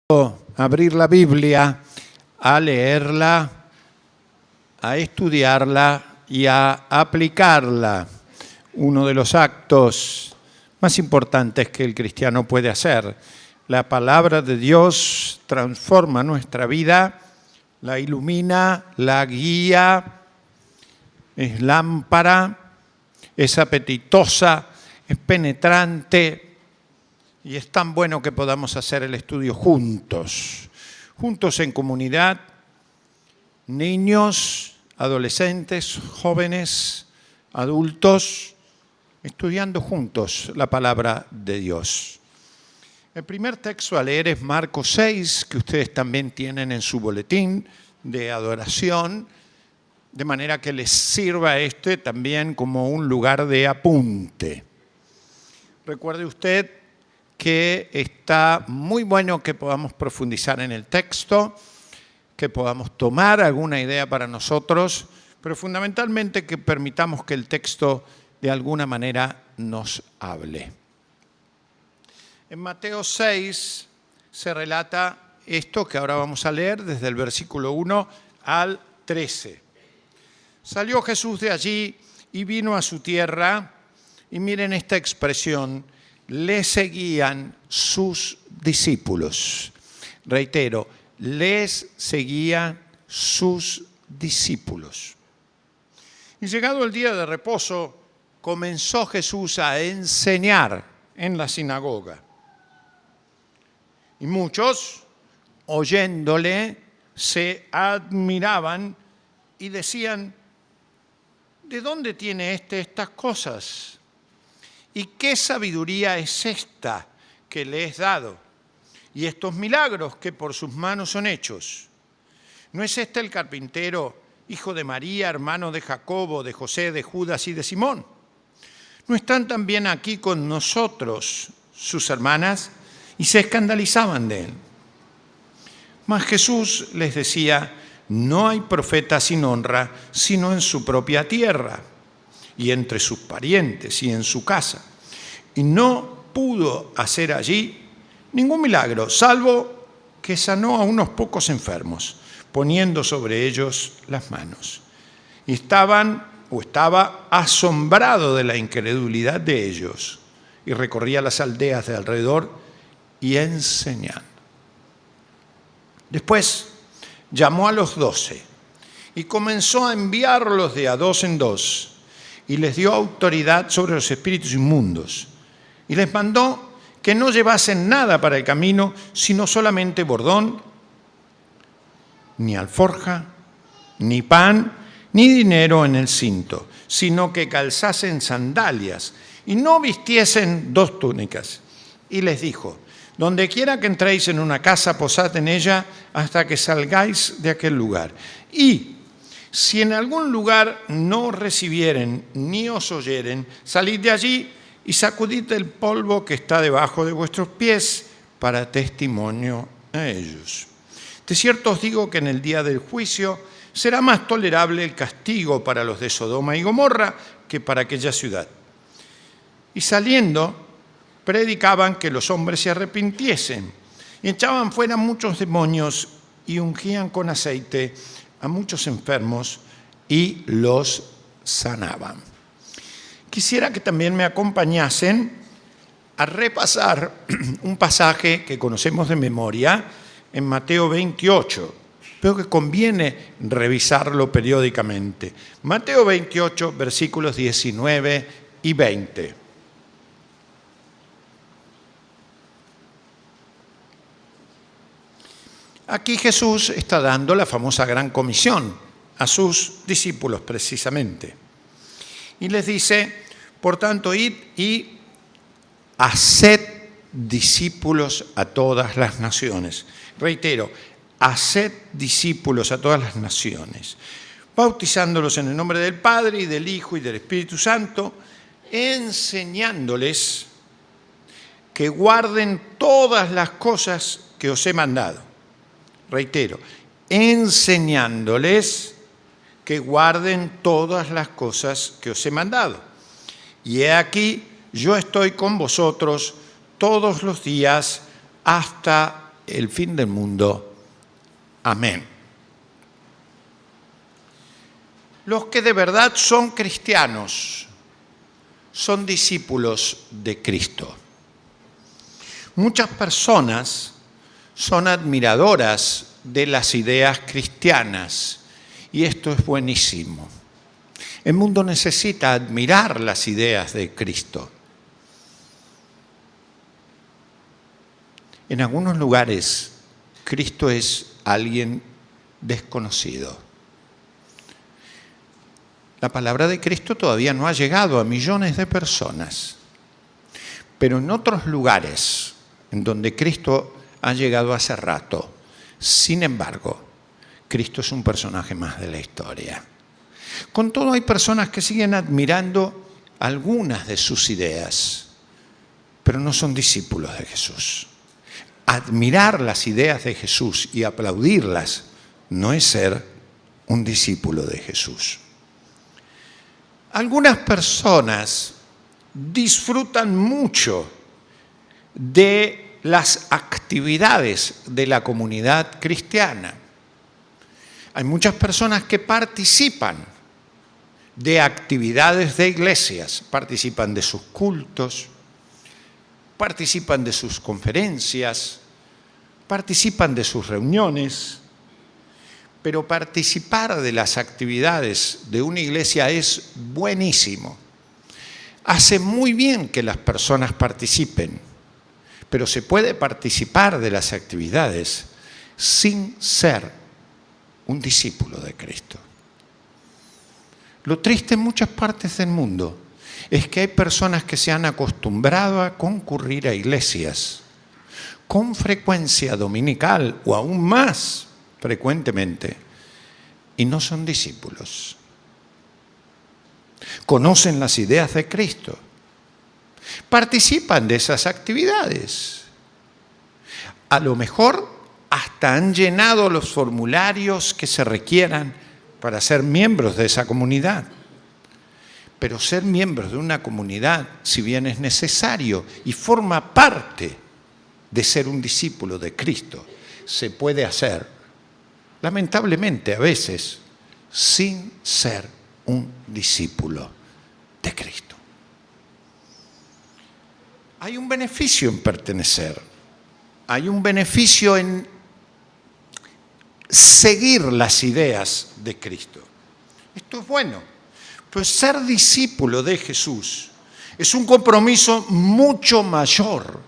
Abrir la Biblia, a leerla, a estudiarla y a aplicarla. Uno de los actos más importantes que el cristiano puede hacer. La palabra de Dios transforma nuestra vida, la ilumina, la guía, es lámpara, es apetitosa, es penetrante. Y es tan bueno que podamos hacer el estudio juntos en comunidad, niños, adolescentes, jóvenes, adultos, estudiando juntos la palabra de Dios. El primer texto a leer es Marcos 6, que ustedes también tienen en su boletín de adoración, de manera que les sirva también como un lugar de apunte. Recuerde usted que está muy bueno que podamos profundizar en el texto, que podamos tomar alguna idea para nosotros, pero fundamentalmente que permitamos que el texto de alguna manera nos hable. En Mateo 6 se relata esto que ahora vamos a leer desde el versículo 1 al 13. Salió Jesús de allí y vino a su tierra, y miren esta expresión: le seguían sus discípulos. Reitero, les seguían sus discípulos. Y llegado el día de reposo, comenzó Jesús a enseñar en la sinagoga. Y muchos, oyéndole, se admiraban y decían: ¿de dónde tiene estas cosas? ¿Y qué sabiduría es esta que le es dado? Y estos milagros que por sus manos son hechos. ¿No es este el carpintero, hijo de María, hermano de Jacobo, de José, de Judas y de Simón? ¿No están también aquí con nosotros sus hermanas? Y se escandalizaban de él. Mas Jesús les decía: no hay profeta sin honra, sino en su propia tierra, y entre sus parientes y en su casa. Y no pudo hacer allí ningún milagro, salvo que sanó a unos pocos enfermos, poniendo sobre ellos las manos. Y estaba asombrado de la incredulidad de ellos, y recorría las aldeas de alrededor y enseñando. Después llamó a los 12 y comenzó a enviarlos de a dos en dos, y les dio autoridad sobre los espíritus inmundos. Y les mandó que no llevasen nada para el camino, sino solamente bordón, ni alforja, ni pan, ni dinero en el cinto, sino que calzasen sandalias y no vistiesen 2 túnicas. Y les dijo: donde quiera que entréis en una casa, posad en ella hasta que salgáis de aquel lugar. Y si en algún lugar no recibieren ni os oyeren, salid de allí y sacudid el polvo que está debajo de vuestros pies para testimonio a ellos. De cierto os digo que en el día del juicio será más tolerable el castigo para los de Sodoma y Gomorra que para aquella ciudad. Y saliendo, predicaban que los hombres se arrepintiesen, y echaban fuera muchos demonios y ungían con aceite a muchos enfermos y los sanaban. Quisiera que también me acompañasen a repasar un pasaje que conocemos de memoria en Mateo 28, pero que conviene revisarlo periódicamente. Mateo 28, versículos 19 y 20. Aquí Jesús está dando la famosa gran comisión a sus discípulos precisamente. Y les dice: por tanto, id y haced discípulos a todas las naciones. Reitero, haced discípulos a todas las naciones, bautizándolos en el nombre del Padre y del Hijo y del Espíritu Santo, enseñándoles que guarden todas las cosas que os he mandado. Reitero, enseñándoles que guarden todas las cosas que os he mandado. Y he aquí, yo estoy con vosotros todos los días hasta el fin del mundo. Amén. Los que de verdad son cristianos son discípulos de Cristo. Muchas personas son admiradoras de las ideas cristianas y esto es buenísimo. El mundo necesita admirar las ideas de Cristo. En algunos lugares, Cristo es alguien desconocido. La palabra de Cristo todavía no ha llegado a millones de personas, pero en otros lugares en donde Cristo ha llegado hace rato, sin embargo, Cristo es un personaje más de la historia. Con todo, hay personas que siguen admirando algunas de sus ideas, pero no son discípulos de Jesús. Admirar las ideas de Jesús y aplaudirlas no es ser un discípulo de Jesús. Algunas personas disfrutan mucho de las actividades de la comunidad cristiana. Hay muchas personas que participan de actividades de iglesias, participan de sus cultos, participan de sus conferencias, participan de sus reuniones, pero participar de las actividades de una iglesia es buenísimo. Hace muy bien que las personas participen, pero se puede participar de las actividades sin ser un discípulo de Cristo. Lo triste en muchas partes del mundo es que hay personas que se han acostumbrado a concurrir a iglesias con frecuencia dominical o aún más frecuentemente y no son discípulos. Conocen las ideas de Cristo, participan de esas actividades. A lo mejor hasta han llenado los formularios que se requieran para ser miembros de esa comunidad. Pero ser miembros de una comunidad, si bien es necesario y forma parte de ser un discípulo de Cristo, se puede hacer, lamentablemente a veces, sin ser un discípulo de Cristo. Hay un beneficio en pertenecer, hay un beneficio en seguir las ideas de Cristo. Esto es bueno, pues ser discípulo de Jesús es un compromiso mucho mayor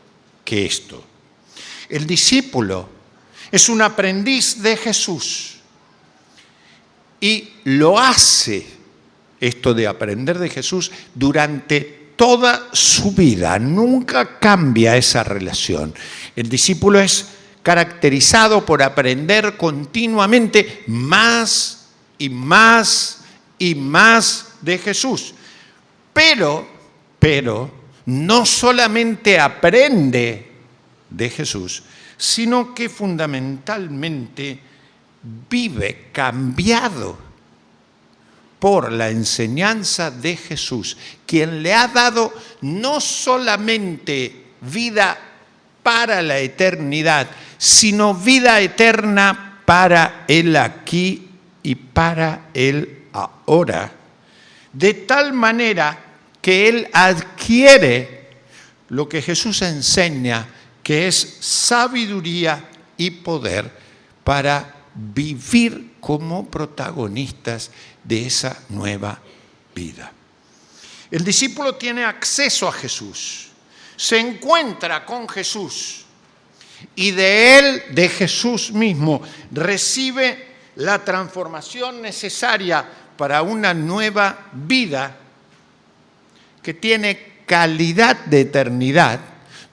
que esto. El discípulo es un aprendiz de Jesús y lo hace, esto de aprender de Jesús, durante toda su vida. Nunca cambia esa relación. El discípulo es caracterizado por aprender continuamente más y más y más de Jesús. Pero no solamente aprende de Jesús, sino que fundamentalmente vive cambiado por la enseñanza de Jesús, quien le ha dado no solamente vida para la eternidad, sino vida eterna para el aquí y para el ahora, de tal manera que él adquiere lo que Jesús enseña, que es sabiduría y poder para vivir como protagonistas de esa nueva vida. El discípulo tiene acceso a Jesús, se encuentra con Jesús y de él, de Jesús mismo, recibe la transformación necesaria para una nueva vida que tiene calidad de eternidad,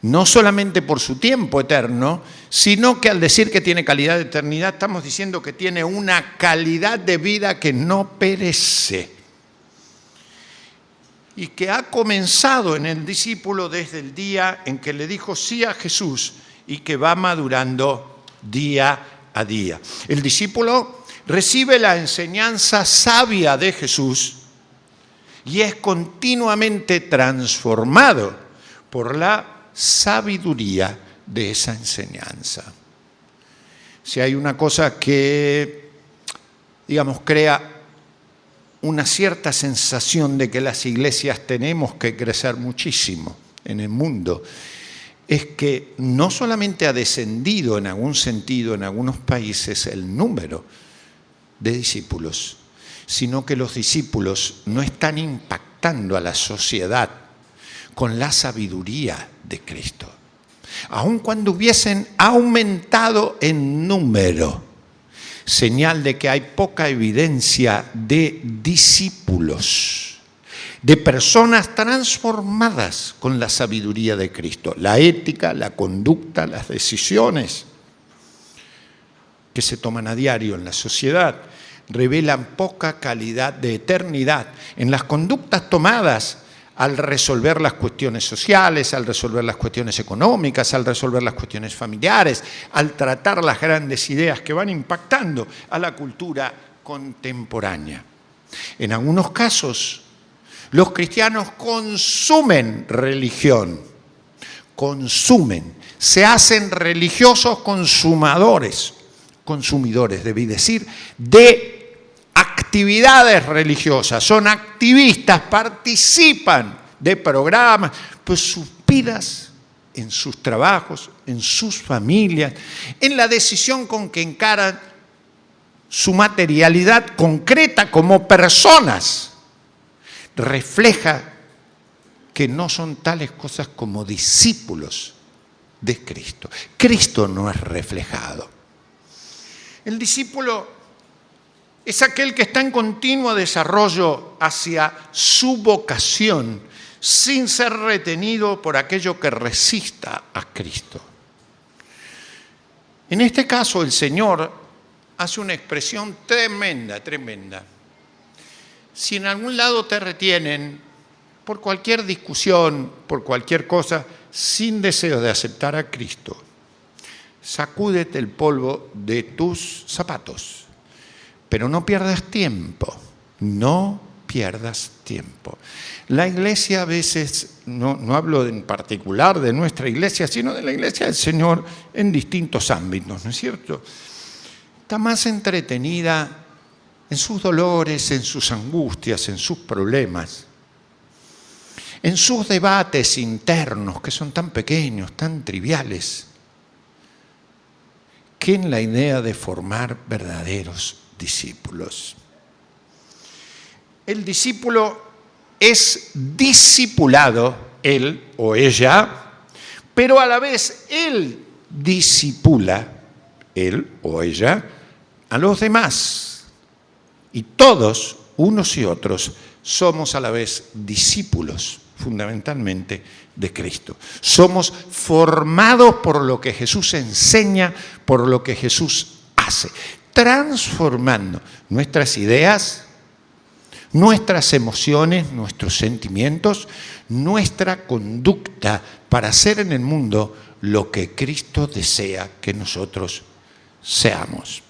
no solamente por su tiempo eterno, sino que al decir que tiene calidad de eternidad, estamos diciendo que tiene una calidad de vida que no perece y que ha comenzado en el discípulo desde el día en que le dijo sí a Jesús y que va madurando día a día. El discípulo recibe la enseñanza sabia de Jesús y es continuamente transformado por la sabiduría de esa enseñanza. Si hay una cosa que, digamos, crea una cierta sensación de que las iglesias tenemos que crecer muchísimo en el mundo, es que no solamente ha descendido en algún sentido en algunos países el número de discípulos, sino que los discípulos no están impactando a la sociedad con la sabiduría de Cristo. Aun cuando hubiesen aumentado en número, señal de que hay poca evidencia de discípulos, de personas transformadas con la sabiduría de Cristo. La ética, la conducta, las decisiones que se toman a diario en la sociedad revelan poca calidad de eternidad en las conductas tomadas al resolver las cuestiones sociales, al resolver las cuestiones económicas, al resolver las cuestiones familiares, al tratar las grandes ideas que van impactando a la cultura contemporánea. En algunos casos, los cristianos consumen religión, se hacen religiosos consumidores, debí decir, de actividades religiosas, son activistas, participan de programas, pues sus vidas, en sus trabajos, en sus familias, en la decisión con que encaran su materialidad concreta como personas, refleja que no son tales cosas como discípulos de Cristo. Cristo no es reflejado. El discípulo es aquel que está en continuo desarrollo hacia su vocación, sin ser retenido por aquello que resista a Cristo. En este caso, el Señor hace una expresión tremenda. Si en algún lado te retienen por cualquier discusión, por cualquier cosa, sin deseo de aceptar a Cristo, sacúdete el polvo de tus zapatos. Pero no pierdas tiempo, La iglesia a veces, no hablo en particular de nuestra iglesia, sino de la iglesia del Señor en distintos ámbitos, ¿no es cierto? Está más entretenida en sus dolores, en sus angustias, en sus problemas, en sus debates internos que son tan pequeños, tan triviales, que en la idea de formar verdaderos discípulos. El discípulo es discipulado, él o ella, pero a la vez él discipula, él o ella, a los demás. Y todos, unos y otros, somos a la vez discípulos, fundamentalmente, de Cristo. Somos formados por lo que Jesús enseña, por lo que Jesús hace, transformando nuestras ideas, nuestras emociones, nuestros sentimientos, nuestra conducta para hacer en el mundo lo que Cristo desea que nosotros seamos.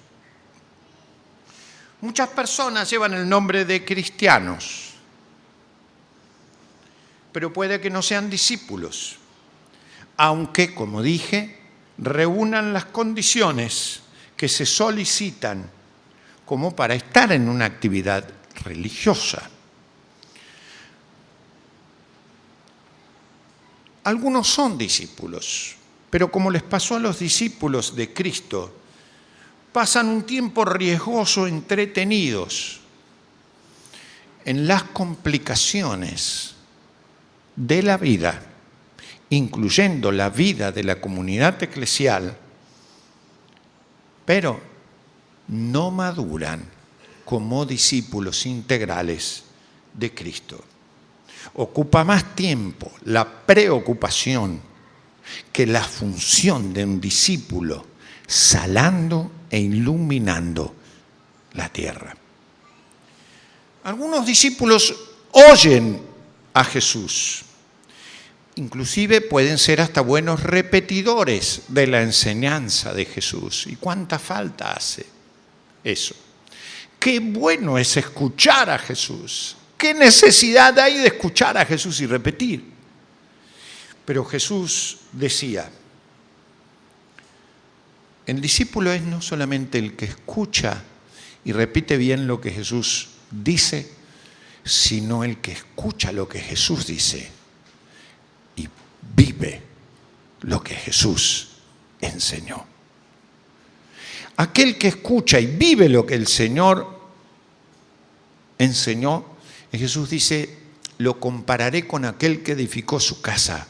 Muchas personas llevan el nombre de cristianos, pero puede que no sean discípulos, aunque, como dije, reúnan las condiciones que se solicitan como para estar en una actividad religiosa. Algunos son discípulos, pero como les pasó a los discípulos de Cristo, pasan un tiempo riesgoso entretenidos en las complicaciones de la vida, incluyendo la vida de la comunidad eclesial, pero no maduran como discípulos integrales de Cristo. Ocupa más tiempo la preocupación que la función de un discípulo salando e iluminando la tierra. Algunos discípulos oyen a Jesús. Inclusive pueden ser hasta buenos repetidores de la enseñanza de Jesús. ¿Y cuánta falta hace eso? Qué bueno es escuchar a Jesús. ¿Qué necesidad hay de escuchar a Jesús y repetir? Pero Jesús decía, El discípulo es no solamente el que escucha y repite bien lo que Jesús dice, sino el que escucha lo que Jesús dice y vive lo que Jesús enseñó. Aquel que escucha y vive lo que el Señor enseñó, Jesús dice, lo compararé con aquel que edificó su casa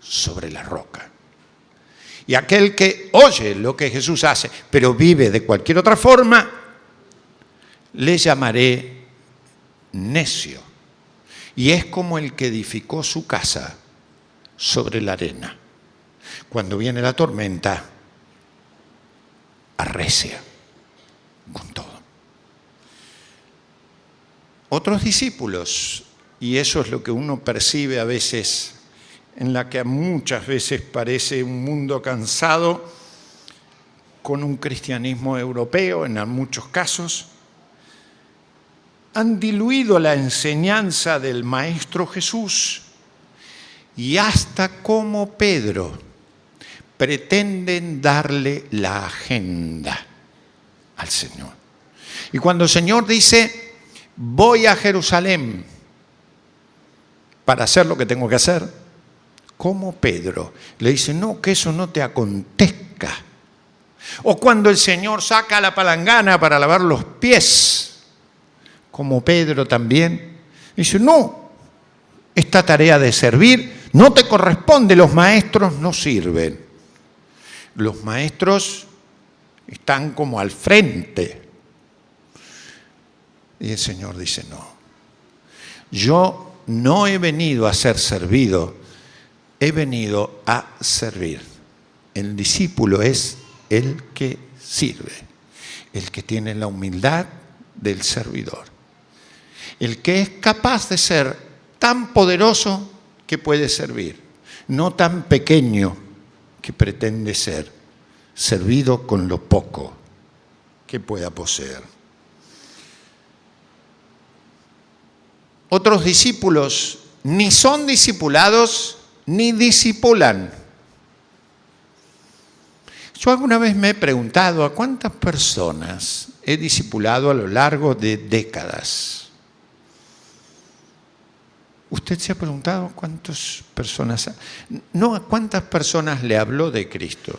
sobre la roca. Y aquel que oye lo que Jesús hace, pero vive de cualquier otra forma, le llamaré necio. Y es como el que edificó su casa sobre la arena. Cuando viene la tormenta, arrecia con todo. Otros discípulos, y eso es lo que uno percibe a veces, en la que muchas veces parece un mundo cansado, con un cristianismo europeo en muchos casos, han diluido la enseñanza del Maestro Jesús y hasta como Pedro pretenden darle la agenda al Señor. Y cuando el Señor dice, voy a Jerusalén para hacer lo que tengo que hacer, como Pedro le dice, no, que eso no te acontezca. O cuando el Señor saca la palangana para lavar los pies, como Pedro también, dice, no, esta tarea de servir no te corresponde, los maestros no sirven. Los maestros están como al frente. Y el Señor dice, no, yo no he venido a ser servido, he venido a servir. El discípulo es el que sirve, el que tiene la humildad del servidor, el que es capaz de ser tan poderoso que puede servir, no tan pequeño que pretende ser servido con lo poco que pueda poseer. Otros discípulos ni son discipulados ni discipulan. Yo alguna vez me he preguntado a cuántas personas he discipulado a lo largo de décadas. ¿Usted se ha preguntado cuántas personas? No a cuántas personas le habló de Cristo,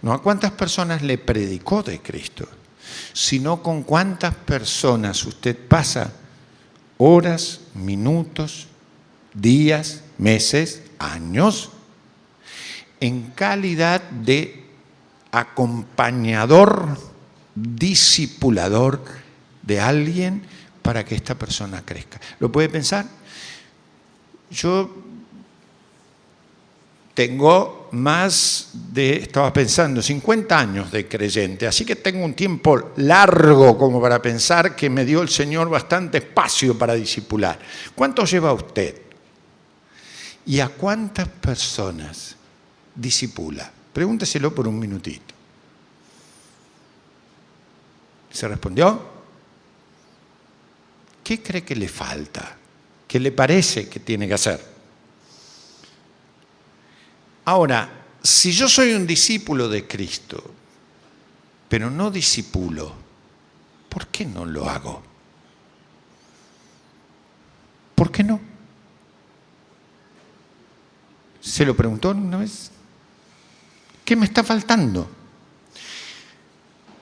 no a cuántas personas le predicó de Cristo, sino con cuántas personas usted pasa horas, minutos, días, meses, años, en calidad de acompañador, discipulador de alguien para que esta persona crezca. ¿Lo puede pensar? Yo tengo estaba pensando, 50 años de creyente, así que tengo un tiempo largo como para pensar que me dio el Señor bastante espacio para discipular. ¿Cuánto lleva usted? ¿Y a cuántas personas discipula? Pregúnteselo por un minutito. ¿Se respondió? ¿Qué cree que le falta? ¿Qué le parece que tiene que hacer? Ahora, si yo soy un discípulo de Cristo, pero no discipulo, ¿por qué no lo hago? ¿Por qué no? ¿Se lo preguntó una vez? ¿Qué me está faltando?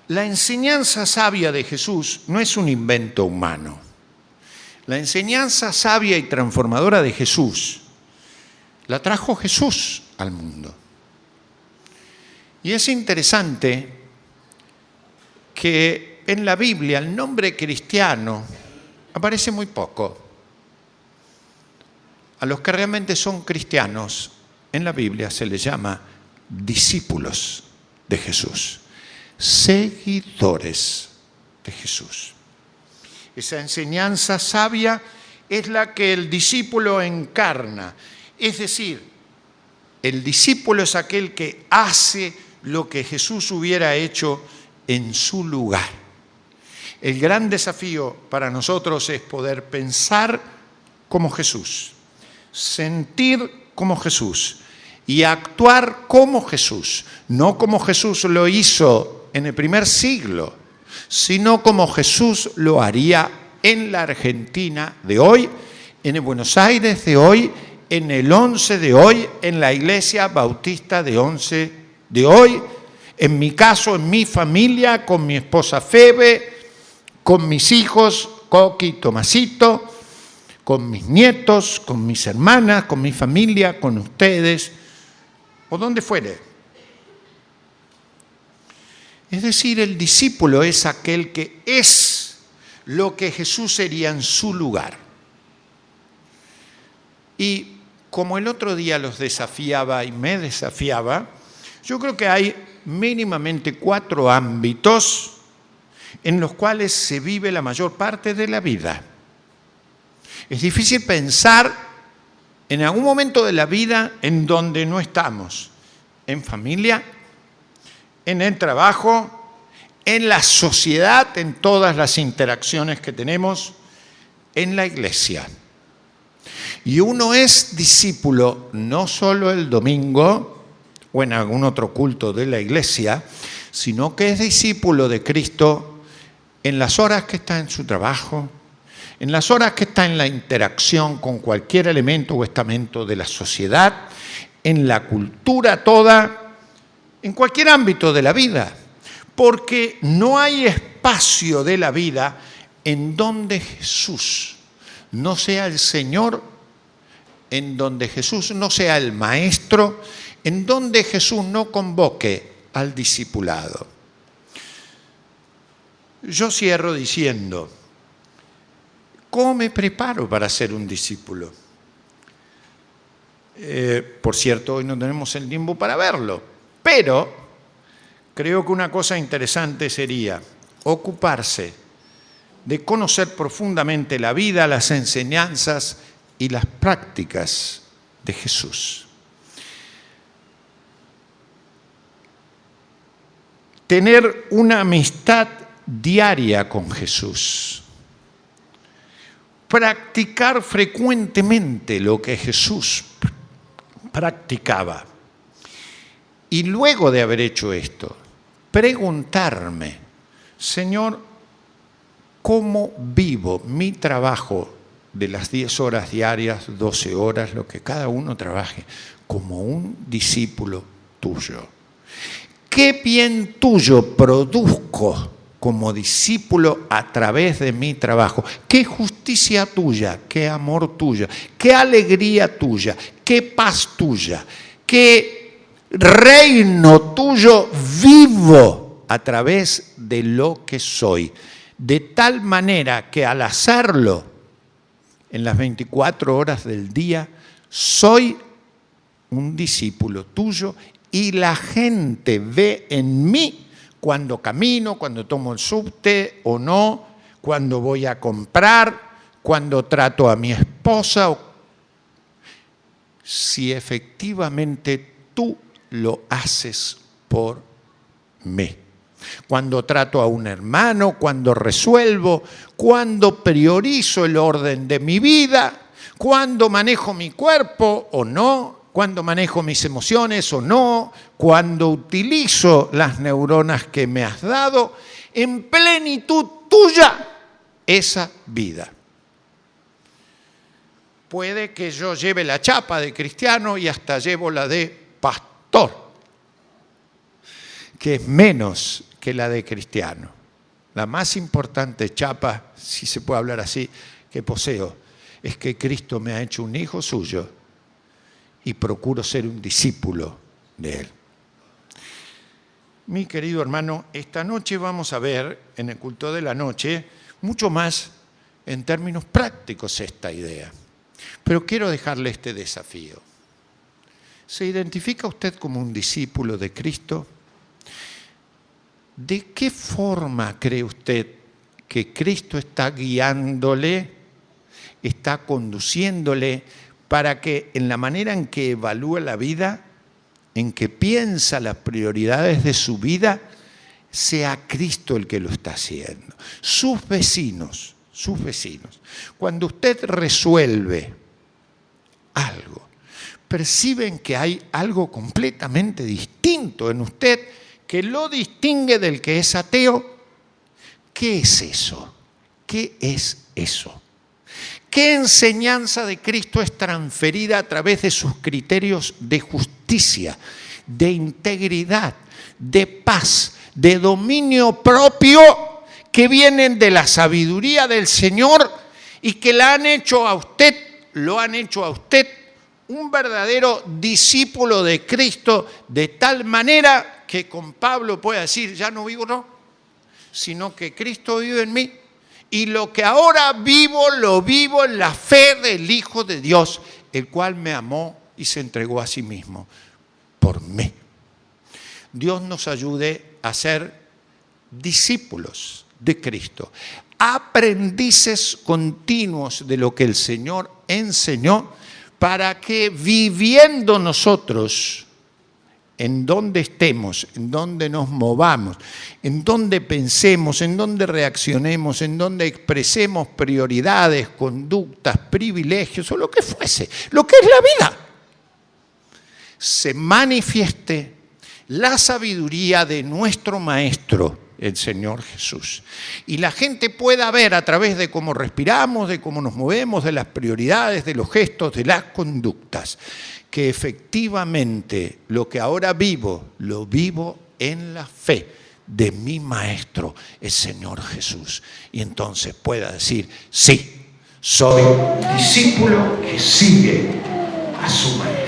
La enseñanza sabia de Jesús no es un invento humano. La enseñanza sabia y transformadora de Jesús la trajo Jesús al mundo. Y es interesante que en la Biblia el nombre cristiano aparece muy poco. A los que realmente son cristianos en la Biblia se les llama discípulos de Jesús, seguidores de Jesús. Esa enseñanza sabia es la que el discípulo encarna. Es decir, el discípulo es aquel que hace lo que Jesús hubiera hecho en su lugar. El gran desafío para nosotros es poder pensar como Jesús, sentir como Jesús y actuar como Jesús. No como Jesús lo hizo en el primer siglo, sino como Jesús lo haría en la Argentina de hoy, en el Buenos Aires de hoy, en el 11 de hoy, en la Iglesia Bautista de 11 de hoy, en mi caso, en mi familia, con mi esposa Febe, con mis hijos, Coqui y Tomasito, con mis nietos, con mis hermanas, con mi familia, con ustedes, o donde fuere. Es decir, el discípulo es aquel que es lo que Jesús sería en su lugar. Y como el otro día los desafiaba y me desafiaba, yo creo que hay mínimamente 4 ámbitos en los cuales se vive la mayor parte de la vida. Es difícil pensar en algún momento de la vida en donde no estamos, en familia, en el trabajo, en la sociedad, en todas las interacciones que tenemos, en la iglesia. Y uno es discípulo no solo el domingo o en algún otro culto de la iglesia, sino que es discípulo de Cristo en las horas que está en su trabajo, en las horas que está en la interacción con cualquier elemento o estamento de la sociedad, en la cultura toda, en cualquier ámbito de la vida. Porque no hay espacio de la vida en donde Jesús no sea el Señor, en donde Jesús no sea el Maestro, en donde Jesús no convoque al discipulado. Yo cierro diciendo, ¿cómo me preparo para ser un discípulo? Por cierto, hoy no tenemos el tiempo para verlo, pero creo que una cosa interesante sería ocuparse de conocer profundamente la vida, las enseñanzas y las prácticas de Jesús. Tener una amistad diaria con Jesús. Practicar frecuentemente lo que Jesús practicaba. Y luego de haber hecho esto, preguntarme, Señor, ¿cómo vivo mi trabajo de las 10 horas diarias, 12 horas, lo que cada uno trabaje, como un discípulo tuyo? ¿Qué bien tuyo produzco como discípulo a través de mi trabajo? ¿Qué justicia tuya, qué amor tuyo, qué alegría tuya, qué paz tuya, qué reino tuyo vivo a través de lo que soy? De tal manera que al hacerlo en las 24 horas del día, soy un discípulo tuyo y la gente ve en mí cuando camino, cuando tomo el subte o no, cuando voy a comprar, cuando trato a mi esposa, si efectivamente tú lo haces por mí. Cuando trato a un hermano, cuando resuelvo, cuando priorizo el orden de mi vida, cuando manejo mi cuerpo o no, cuando manejo mis emociones o no, cuando utilizo las neuronas que me has dado, en plenitud tuya, esa vida. Puede que yo lleve la chapa de cristiano y hasta llevo la de pastor, que es menos que la de cristiano. La más importante chapa, si se puede hablar así, que poseo, es que Cristo me ha hecho un hijo suyo y procuro ser un discípulo de Él. Mi querido hermano, esta noche vamos a ver en el culto de la noche mucho más en términos prácticos esta idea. Pero quiero dejarle este desafío. ¿Se identifica usted como un discípulo de Cristo? ¿De qué forma cree usted que Cristo está guiándole, está conduciéndole para que en la manera en que evalúa la vida, en que piensa las prioridades de su vida, sea Cristo el que lo está haciendo? Sus vecinos. Cuando usted resuelve algo, perciben que hay algo completamente distinto en usted que lo distingue del que es ateo. ¿Qué es eso? ¿Qué es eso? ¿Qué enseñanza de Cristo es transferida a través de sus criterios de justicia, de integridad, de paz, de dominio propio, que vienen de la sabiduría del Señor y que lo han hecho a usted un verdadero discípulo de Cristo, de tal manera que con Pablo puede decir, ya no vivo yo, sino que Cristo vive en mí? Y lo que ahora vivo, lo vivo en la fe del Hijo de Dios, el cual me amó y se entregó a sí mismo por mí. Dios nos ayude a ser discípulos de Cristo, aprendices continuos de lo que el Señor enseñó, para que viviendo nosotros, en donde estemos, en donde nos movamos, en donde pensemos, en donde reaccionemos, en donde expresemos prioridades, conductas, privilegios o lo que fuese, lo que es la vida, se manifieste la sabiduría de nuestro Maestro, el Señor Jesús. Y la gente pueda ver a través de cómo respiramos, de cómo nos movemos, de las prioridades, de los gestos, de las conductas, que efectivamente lo que ahora vivo, lo vivo en la fe de mi Maestro, el Señor Jesús. Y entonces pueda decir, sí, soy discípulo que sigue a su Maestro.